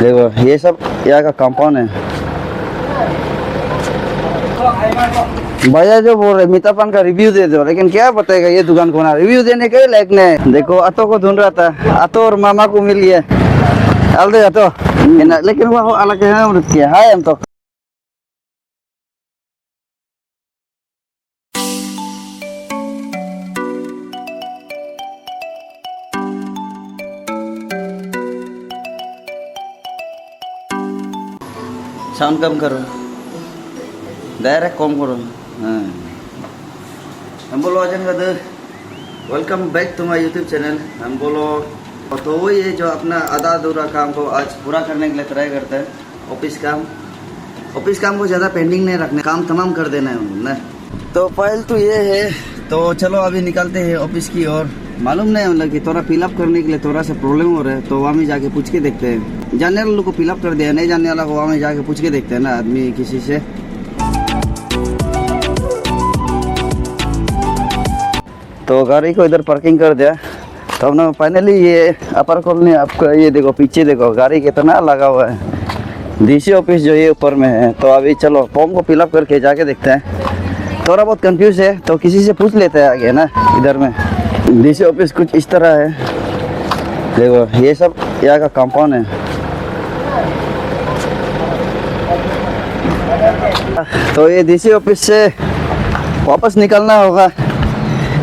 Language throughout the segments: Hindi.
देखो ये सब यहाँ का कंपाउंड है। भैया जो बोल रहे मीठापान का रिव्यू दे दो, लेकिन क्या बताएगा ये दुकान को ना, रिव्यू देने के लायक नहीं। देखो अतो को ढूंढ रहा था, अतो और मामा को मिल गया। डाल दे अतो, लेकिन वो अलग है उम्र किया। हाय हम तो साउंड कम करो, डायरेक्ट कम करो। हाँ हम बोलो अजन का welcome back to my YouTube channel. हम बोलो तो वही है जो अपना आधा अधूरा काम को आज पूरा करने के लिए ट्राई करता है। ऑफिस काम को ज़्यादा पेंडिंग नहीं रखना, काम तमाम कर देना है उन्होंने। तो फाइल तो ये है, तो चलो अभी निकलते हैं ऑफिस की ओर। मालूम नहीं मतलब कि थोड़ा फिलअप करने के लिए थोड़ा सा प्रॉब्लम हो रहा है, तो वहाँ में जाके पूछ के देखते हैं। जानने वालों को फिलअप कर दिया, नहीं जानने वाला को वहाँ में जाके पूछ के देखते हैं ना आदमी किसी से। तो गाड़ी को इधर पार्किंग कर दिया, तो हमने फाइनली ये अपर कॉलोनी आपका ये देखो पीछे देखो गाड़ी कितना लगा हुआ है। डीसी ऑफिस जो ये ऊपर में है। तो अभी चलो फॉर्म को फिलअप करके जाके देखते हैं। थोड़ा बहुत कंफ्यूज है तो किसी से पूछ लेते हैं आगे ना। इधर में डीसी ऑफिस कुछ इस तरह है। देखो ये सब यहाँ का कंपाउंड है। तो ये डीसी ऑफिस से वापस निकलना होगा।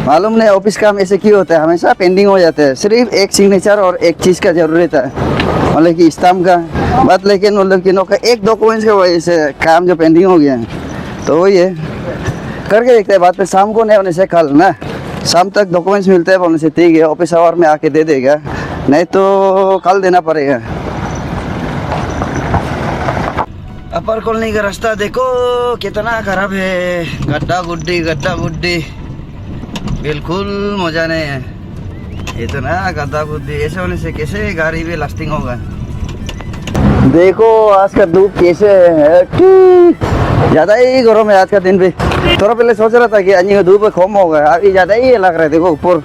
मालूम नहीं ऑफिस काम ऐसे क्यों होता है, हमेशा पेंडिंग हो जाता है। सिर्फ एक सिग्नेचर और एक चीज़ का जरूरत है, मतलब कि स्टाम्प का बात। लेकिन मतलब कि एक डॉक्यूमेंट्स की वजह से काम जो पेंडिंग हो गया है। तो वही है, करके देखते हैं। बात पे शाम को नहीं होने से कल ना, शाम तक डॉक्यूमेंट्स मिलते हैं बोलने से ठीक है, ऑफिस आवर में आके दे देगा, नहीं तो कल देना पड़ेगा। अपर कॉलोनी का रास्ता देखो कितना खराब है, गड्ढा गुड्डी बिल्कुल मजा नहीं है। इतना गड्ढा गुड्डी ऐसे होने से कैसे गाड़ी भी लास्टिंग होगा। देखो आज का धूप कैसे है, ज्यादा ही गर्म है आज का दिन भी। थोड़ा पहले सोच रहा था कि आज का धूप कम होगा, अभी ज्यादा ही लग रहा है। देखो ऊपर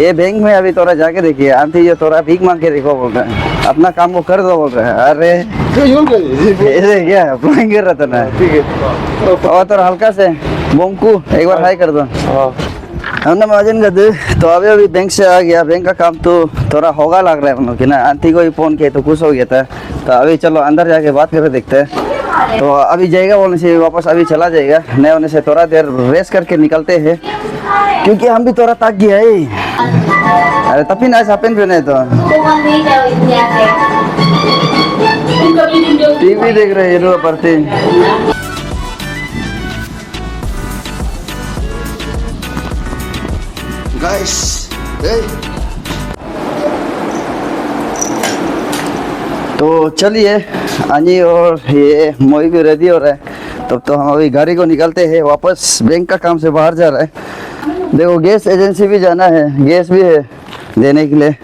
ये बैंक में अभी थोड़ा जाके देखिए, आंटी जो थोड़ा भीख मांग के देखो बोल रहा है, अपना काम को कर दो बोल रहा है। अरे ऐसे क्या अप्लाई कर रहा था ना, ठीक है। और थोड़ा हल्का से बोमकू एक बार हाई कर दो। हमने महाजन का दे तो अभी बैंक से आ गया। बैंक का काम तो थोड़ा होगा लग रहा है हम लोग की ना। आंटी को ही फोन किया तो खुश हो गया था। तो अभी चलो अंदर जाके बात करके देखते हैं। तो अभी जाएगा बोलने से वापस अभी चला जाएगा, नहीं होने से थोड़ा देर रेस्ट करके निकलते हैं, क्योंकि हम भी थोड़ा थक गया है। अरे तभी ना सापेन पे नहीं तो टीवी देख रहे हैं पढ़ते। गाइस तो चलिए आनी और ये मोई भी रेडी हो रहा है। तब तो हम अभी गाड़ी को निकलते हैं वापस। बैंक का काम से बाहर जा रहा है। देखो गैस एजेंसी भी जाना है, गैस भी है देने के लिए।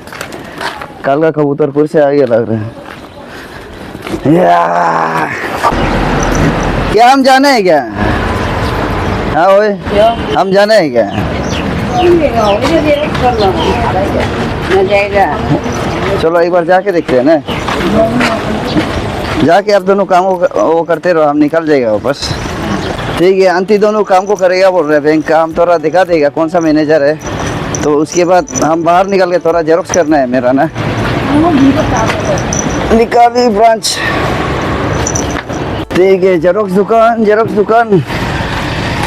कल का कबूतरपुर से आगे लग रहा है। क्या हम जाना है क्या? हाँ ओए हम जाना है क्या? चलो एक बार जाके देखते हैं ना, जाके आप दोनों काम वो करते रहो, हम निकल जाएगा वापस। ठीक है, आंटी दोनों काम को करेगा बोल रहे। बैंक का हम थोड़ा दिखा देगा कौन सा मैनेजर है, तो उसके बाद हम बाहर निकल के थोड़ा जेरोक्स करना है मेरा ना। निकाली ब्रांच, ठीक है। जेरोक्स दुकान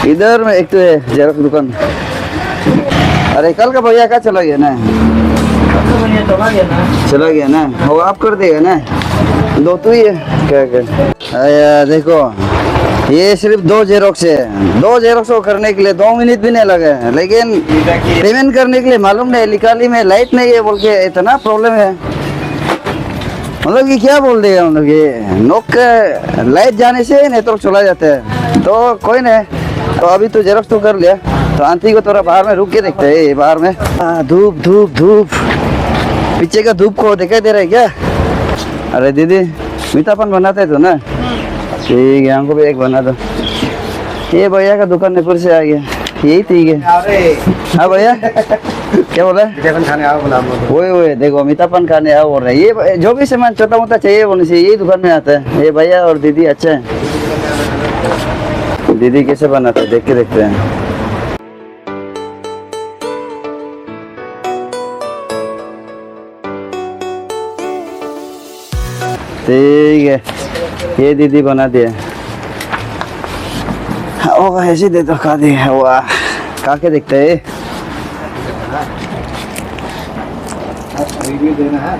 इधर में एक तो है जेरोक्स दुकान। अरे कल का भैया क्या चला गया ना, चला गया ना, वो आप कर देगा ना। दो तो ही है क्या आया। देखो ये सिर्फ 2 जेरोक्स है। 2 जेरोक्स को करने के लिए 2 मिनट भी नहीं लगे, लेकिन पेमेंट करने के लिए मालूम नहीं निकाली में लाइट नहीं है बोल के इतना प्रॉब्लम है। मतलब कि क्या बोल देगा, मतलब ये नोक लाइट जाने से नेटवर्क चला जाता है। तो कोई नहीं, तो अभी तो जेरोक्स तो कर लिया। तो आंटी को थोड़ा बाहर में रुक के देखते हैं। बाहर में धूप पीछे का धूप को दिखाई दे रहा है क्या? अरे दीदी मीठापान बनाते तो ना, ठीक है हमको भी एक बना दो। ये भैया का दुकान ने फिर से आ गया, यही ठीक है। हाँ भैया क्या बोला? मीठापन खाने आओ बोला हम लोग। वही देखो मीठापन खाने आओ बोल रहे हैं। ये जो भी सामान छोटा मोटा चाहिए बोलने से यही दुकान में आता है। ये भैया और दीदी अच्छा है। दीदी कैसे बनाते हैं देख के देखते हैं। ठीक है, ये दीदी बना दिए। ओ ऐसे दे तो खा दिए। वाह, खा के देखते हैं। रिव्यू देना है।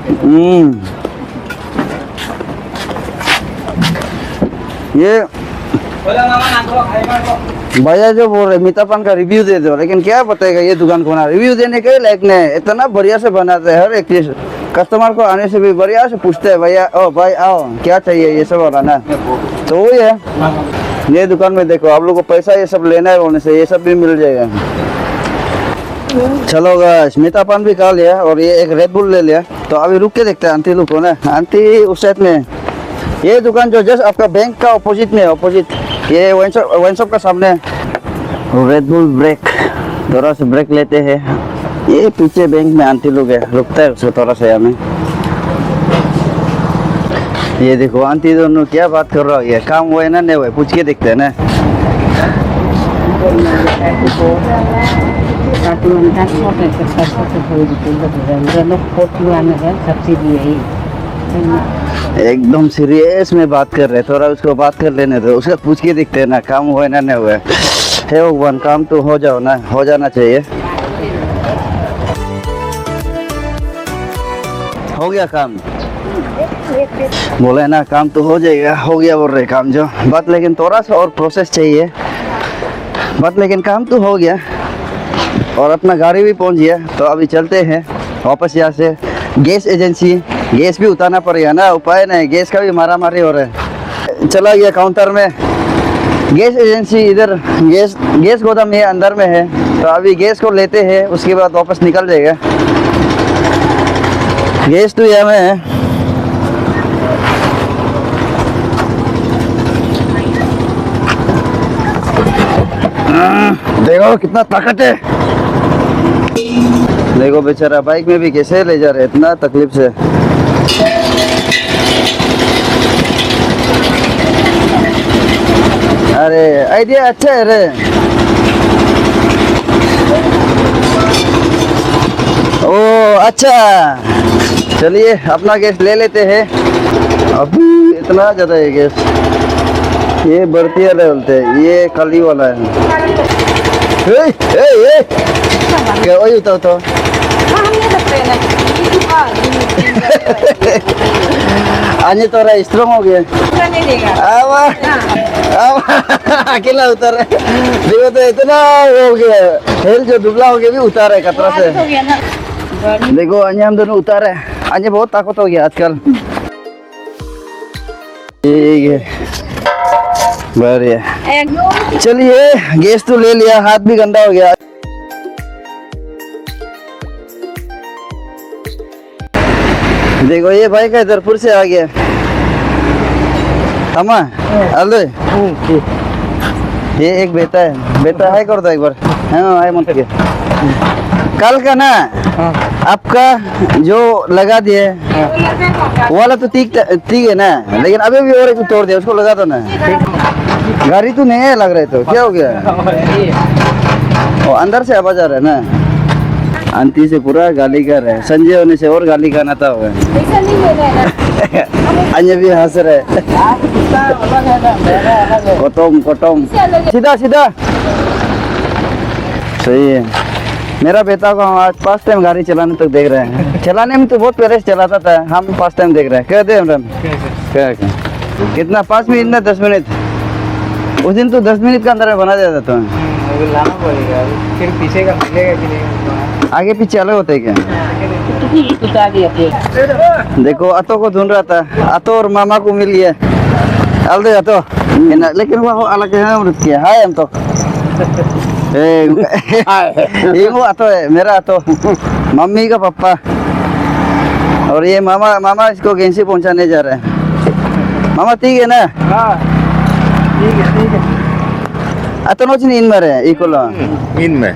ये भैया जो बोल रहे मीठापन का रिव्यू दे दो, लेकिन क्या बताएगा ये दुकान को ना रिव्यू देने के लायक नहीं। इतना बढ़िया से बनाते हैं, हर एक चीज कस्टमर को आने से भी बढ़िया से पूछते हैं भैया ओ भाई आओ क्या चाहिए ये सब वाला ना। तो वही है, ये दुकान में देखो आप लोग को पैसा ये सब लेना है बोलने से ये सब भी मिल जाएगा। चलो गाइस, मीठापन भी खा लिया और ये एक रेड बुल ले लिया। तो अभी रुक के देखते हैं आंटी लोग को ना। आंटी उस साइड में, ये दुकान जो जस्ट आपका बैंक का ऑपोजिट में, ऑपोजिट ये वाइन शॉप का सामने। रेड बुल ब्रेक, थोड़ा सा ब्रेक लेते हैं। ये पीछे बैंक में आंटी लोग है, रुकता है उसको थोड़ा सा हमें। ये देखो आंटी दोनों क्या बात कर रहा है, काम हुआ है ना नहीं हुआ है, पूछ के देखते हैं ना। एकदम सीरियस में बात कर रहे हैं, थोड़ा उसको बात कर लेने दो, उसका पूछ के देखते हैं ना काम हुआ है ना नहीं हुआ है। हे भगवान, काम तो हो जाओ ना, हो जाना चाहिए। हो गया काम, बोले ना काम तो हो जाएगा, हो गया बोल रहे काम जो बात, लेकिन थोड़ा सा और प्रोसेस चाहिए बात, लेकिन काम तो हो गया और अपना गाड़ी भी पहुंच गया। तो अभी चलते हैं वापस यहाँ से गैस एजेंसी। गैस भी उतारना पड़ेगा ना, उपाय नहीं, गैस का भी मारा मारी हो रहा है। चला गया काउंटर में गैस एजेंसी, इधर गैस गोदाम ये अंदर में है। तो अभी गैस को लेते हैं, उसके बाद वापस निकल जाएगा। गैस तो यहाँ में है। देखो कितना ताकत है, देखो बेचारा बाइक में भी कैसे ले जा रहे इतना तकलीफ से। अरे आइडिया अच्छा है रे। ओ अच्छा, चलिए अपना गैस ले लेते हैं। अभी इतना ज्यादा है गैस, ये बढ़ती है बोलते हैं, ये खाली वाला है। क्या वही उतार तो आज तो रहा स्ट्रॉन्ग हो गया। अकेला उतर है, देखो तो इतना हो गया, हेल जो दुबला हो गया भी उतार है खतरा से। देखो अन्य हम दोनों उतार है, अन्य बहुत ताकत हो गया आजकल। ठीक है बढ़िया, चलिए गैस तो ले लिया, हाथ भी गंदा हो गया। देखो ये भाई का इधरपुर से आ गया। हमा हेलो, ये एक बेटा है कर दो एक बार। हाँ है मतलब कल का ना आपका जो लगा दिए वाला तो ठीक है ना, लेकिन अभी भी और एक तोड़ दिया, उसको लगा दो ना। गाड़ी तो नहीं है लग रहा है, तो क्या हो गया? वो अंदर से आवाज आ रहा है ना। आंटी से पूरा गाली कर रहे हैं, संजय होने से और गाली खाना था। अन्य भी हंस रहे। कोटम सीधा सही है। मेरा बेटा को हम आज फर्स्ट टाइम गाड़ी चलाने तक देख रहे हैं। चलाने में तो बहुत पहले से चलाता था, हम फर्स्ट टाइम देख रहे हैं। कहते हैं इमरान क्या कितना 5 मिनट ना 10 मिनट? उस दिन तो 10 मिनट का अंदर में बना देता था। लाना पड़ेगा, फिर पीछे का मिलेगा कि नहीं? आगे पीछे अलग होते क्या? देखो अतो को ढूंढ रहा था, अतो और मामा को मिल गया। अलग अतो, लेकिन वो अलग है अमृत किया। हाय हम तो ये वो अतो है, मेरा अतो, मम्मी का पापा। और ये मामा इसको गेंसी पहुंचाने जा रहे हैं। मामा ठीक है ना? हाँ ठीक है। Atau no in mare ikola. इन में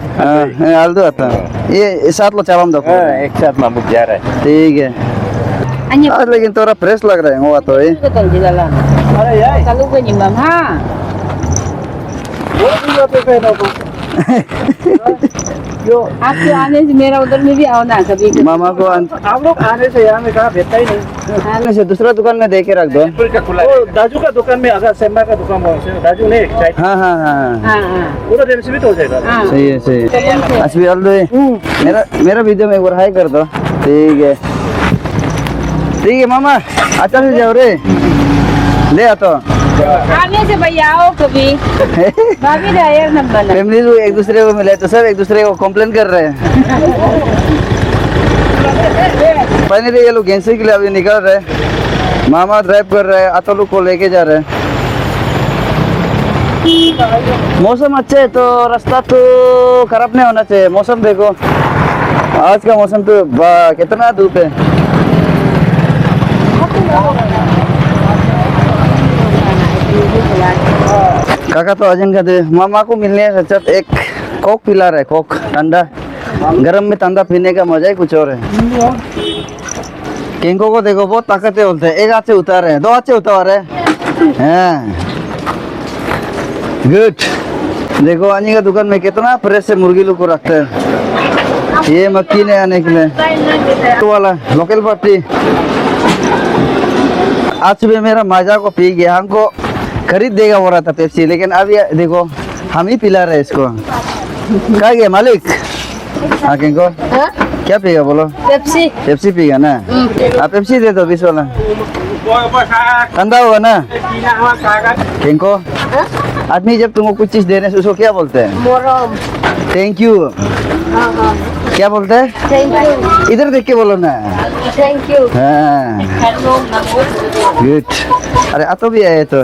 Aldo ata. ये साथ लो चालम दो. एक साथ मामूद जा रहा है ठीक है. Anh आज लेकिन थोड़ा फ्रेश लग रहा है वो तो ये. cái tuần gì là अरे यार ta lúc cái nhìn bằng ha वो भी यहाँ पे पहना तो जो आपके आने से मेरा उधर में भी आओ ना कभी कभी। मामा को आप लोग आने से यहाँ में कहा भेजता ही नहीं आने से दूसरा दुकान में दे के रख दो. वो दाजू का दुकान में अगर सेम्मा का दुकान हो दाजू नहीं एक हाँ हाँ हाँ. हाँ हाँ पूरा दिन से भी तो हो जाएगा हाँ सही है सही है. असली आलदो है. मेरा वीडियो में एक बार हाई कर दो. ठीक है मामा अच्छा से जाओ रे. ले आता. आने से भैया आओ कभी भाभी का यार नंबर फैमिली लोग एक दूसरे को मिले तो सब एक दूसरे को कंप्लेन कर रहे हैं. फाइनली ये लोग गेंसी के लिए अभी निकल रहे हैं. मामा ड्राइव कर रहे हैं. आता लोग को लेके जा रहे हैं. मौसम अच्छा है तो रास्ता तो खराब नहीं होना चाहिए. मौसम देखो आज का मौसम तो कितना धूप है. काका तो अजन का दे मामा को मिलने से अच्छा एक कोक पिला रहा है. कोक ठंडा गरम में ठंडा पीने का मजा ही कुछ और है. किंको को देखो बहुत ताकत है बोलते हैं. एक हाथ से उतार रहे हैं. दो हाथ से उतार रहे हैं. गुड. देखो आनी का दुकान में कितना फ्रेश से मुर्गी लोग को रखते हैं. ये मक्खी ने आने के लिए तो वाला लोकल पार्टी. आज सुबह मेरा माजा को पी गया. हमको खरीद देगा हो रहा था पेप्सी लेकिन अब ये देखो हम ही पिला रहे इसको. कहा गया मालिक. हाँ किंको क्या पिएगा बोलो. पेप्सी पेप्सी पिएगा ना. आप पेप्सी दे दो 20 वाला. ठंडा होगा ना. किंको आदमी जब तुमको कुछ चीज देने से उसको क्या बोलते हैं. मोरम थैंक यू. क्या बोलते हैं. थैंक यू इधर देख के बोलो ना. थैंक यू हाँ गुड. अरे आतो भी आए तो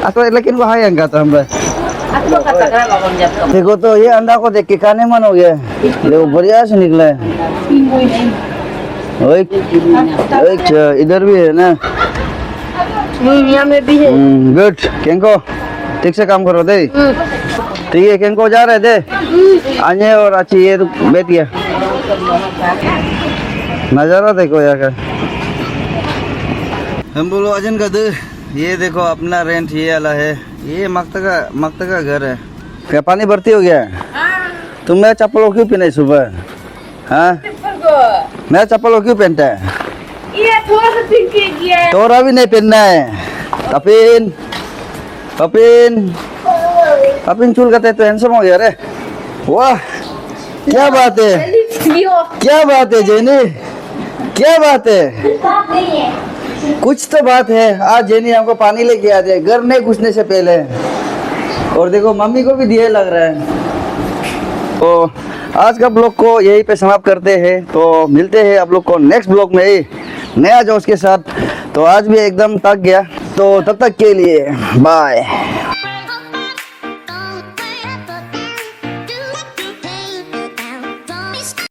आतो लेकिन वो हाई अंगा तो हम आपको कता करा लगन जाता देखो तो ये अंडा को देख के खाने मन हो गया. देखो बढ़िया से निकला है. ओए इधर भी है ना. यहाँ में भी है गुड. केंको ठीक से काम करो दे. ठीक है केंको जा रहे थे आने और अच्छी ये तो बैठ गया. नजारा देखो यहाँ का. हम बोलो अजन का दे. ये देखो अपना रेंट ये वाला है. ये मक्ता का घर है. क्या पानी भर्ती हो गया. तुम मेरा चप्पल क्यों पहने सुबह. हाँ मेरा चप्पल क्यों पहनता है. ये थोड़ा सा पिंक किया तोरा भी नहीं पहनना है. कपिन कपिन कपिन चूल करते तो हैंडसम हो गया रे. वाह क्या बात है. क्या बात है जेनी. क्या बात है. कुछ तो बात है. आज जेनी हमको पानी लेके आ जाए घर नहीं घुसने से पहले. और देखो मम्मी को भी दिए लग रहा है. तो आज का ब्लॉग को यहीं पे समाप्त करते हैं. तो मिलते हैं आप लोग को नेक्स्ट ब्लॉग में ही नया जोश के साथ. तो आज भी एकदम थक गया. तो तब तक के लिए बाय.